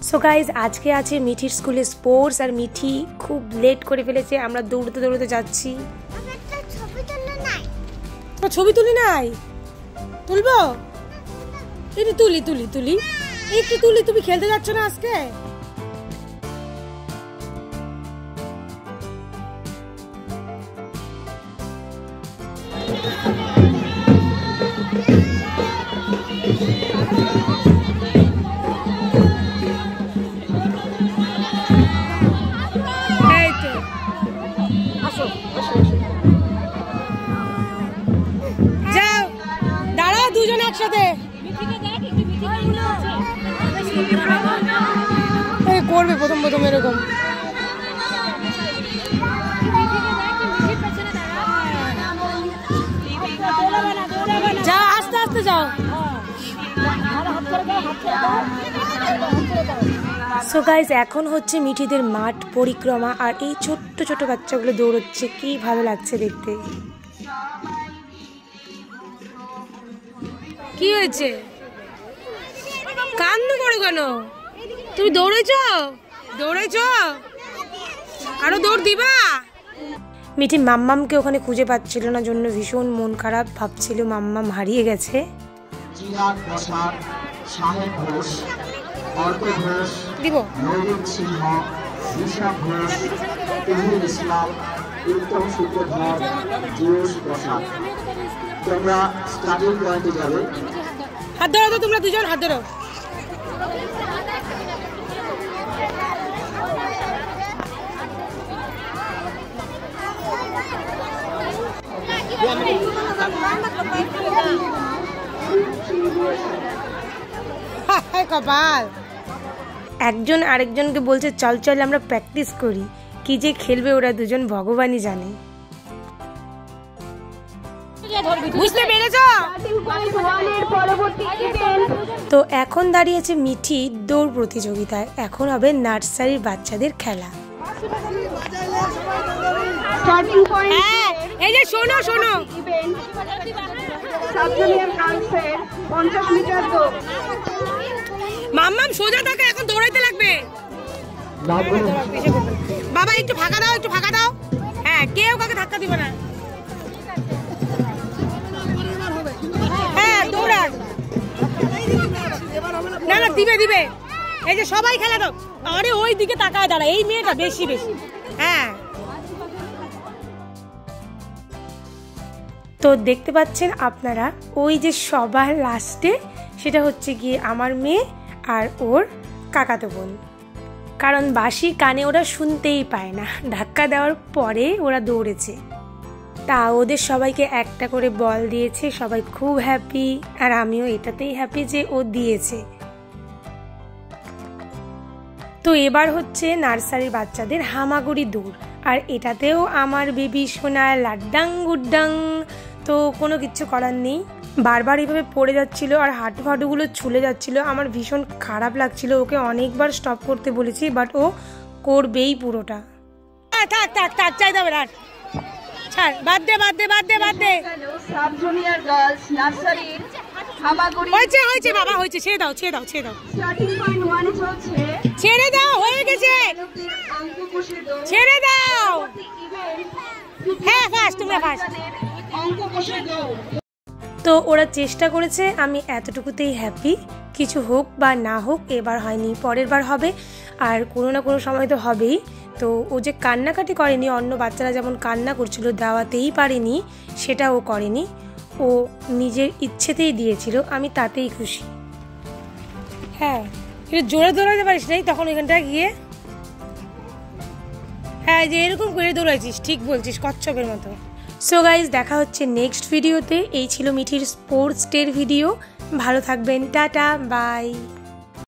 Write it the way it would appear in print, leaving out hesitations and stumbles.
So guys আজকে আছে মিঠির স্কুলে স্পোর্টস আর মিঠি খুব লেট করে ফেলেছে। আমরা দৌড়তে দৌড়তে যাচ্ছি। ছবি তুলি নাই, তুলবো একটু তুলি তুলি তুলি একটু তুলি। তুমি খেলতে যাচ্ছ না আজকে? যাও দাঁড়াও দুজন একসাথে করবে প্রথম প্রথম এরকম। যাও আস্তে আস্তে যাও। সো গাইজ এখন হচ্ছে মিঠিদের মাঠ পরিক্রমা আর এই ছোট্ট ছোট বাচ্চাগুলো দৌড়চ্ছে, কি ভালো লাগছে দেখতে। কি হয়েছে? কান্দ করো কেন? তুমি দৌড়েছো দৌড়েছো আরো দৌড় দিবা? মিঠি মাম্মামকে ওখানে খুঁজে পাচ্ছিল না জন্য ভীষণ মন খারাপ, ভাবছিল মাম্মাম হারিয়ে গেছে। দিব হাত ধরো তো, তোমরা দুজন হাত ধরো। কপাল একজন আরেকজনকে বলছে চল চল আমরা প্র্যাকটিস করি। কি যে খেলবে ওরা দুজন ভগবানই জানে। বুঝতে পেরেছো? তো এখন দাঁড়িয়েছে মিঠি দৌড় প্রতিযোগিতায়। এখন হবে নার্সারির বাচ্চাদের খেলা। এই যে শোনো শোনো, মাম্মাম সোজা থাকে, এখন দৌড়াইতে লাগবে। বাবা একটু ফাঁকা দাও, একটু ফাঁকা দাও। হ্যাঁ কেউ কাউকে ধাক্কা দিবে না। হ্যাঁ দৌড়ান। না না দিবে দিবে। এই যে সবাই খেলা দাও। আরে ওই দিকে তাকায় দাঁড়া, এই মেয়েটা বেশি বেশি। হ্যাঁ তো দেখতে পাচ্ছেন আপনারা ওই যে সবার লাস্টে সেটা হচ্ছে গিয়ে আমার মেয়ে আর ওর কাকাতো বোন। কারণ বাঁশি কানে ওরা শুনতেই পায় না, ধাক্কা দেওয়ার পরে ওরা দৌড়েছে। তা ওদের সবাইকে একটা করে বল দিয়েছে, সবাই খুব হ্যাপি। আর আমিও এটাতেই হ্যাপি যে ও দিয়েছে। তো এবার হচ্ছে নার্সারির বাচ্চাদের হামাগুড়ি দৌড়, আর এটাতেও আমার বেবি সোনা লাড্ডাং গুড্ডাং। তো কোনো কিচ্ছু করার নেই, বারবার এইভাবে পড়ে যাচ্ছিল আর হাঁটু ফাটুগুলো ছুলে যাচ্ছিল। আমার ভীষণ খারাপ লাগছিল, ওকে অনেকবার স্টপ করতে বলেছি বাট ও করবেই পুরোটা। থাক থাক থাক চাই দেবে রাত ছাড়, বাদ দে বাদ দে বাদ দে বাদ দে। সাব জুনিয়র গার্লস নার্সারির হামাগুড়ি হয়েছে হয়েছে বাবা হয়েছে, ছেড়ে দাও ছেড়ে দাও ছেড়ে দাও। স্টার্টিং পয়েন্ট 1 চলছে, ছেড়ে দাও হয়ে গেছে, ছেড়ে দাও। হ্যাঁ ফার্স্ট তুমি ফার্স্ট। তো ওরা চেষ্টা করেছে, আমি এতটুকুতেই হ্যাপি। কিছু হোক বা না হোক এবার হয়নি, পরের বার হবে। আর কোনো না কোনো সময় তো হবেই। তো ও যে কান্নাকাটি করেনি, অন্য বাচ্চারা যেমন কান্না করছিল দেওয়াতেই পারেনি, সেটা ও করেনি। ও নিজের ইচ্ছেতেই দিয়েছিল, আমি তাতেই খুশি। হ্যাঁ একটু জোরে দৌড়াতে পারিস নাই তখন ওইখানটা গিয়ে। হ্যাঁ যে এরকম করে দৌড়াইছিস, ঠিক বলছিস কচ্ছপের মতো। সো গাইজ দেখা হচ্ছে নেক্সট ভিডিওতে। এই ছিল মিঠির স্পোর্টস ডের ভিডিও। ভালো থাকবেন, টাটা বাই।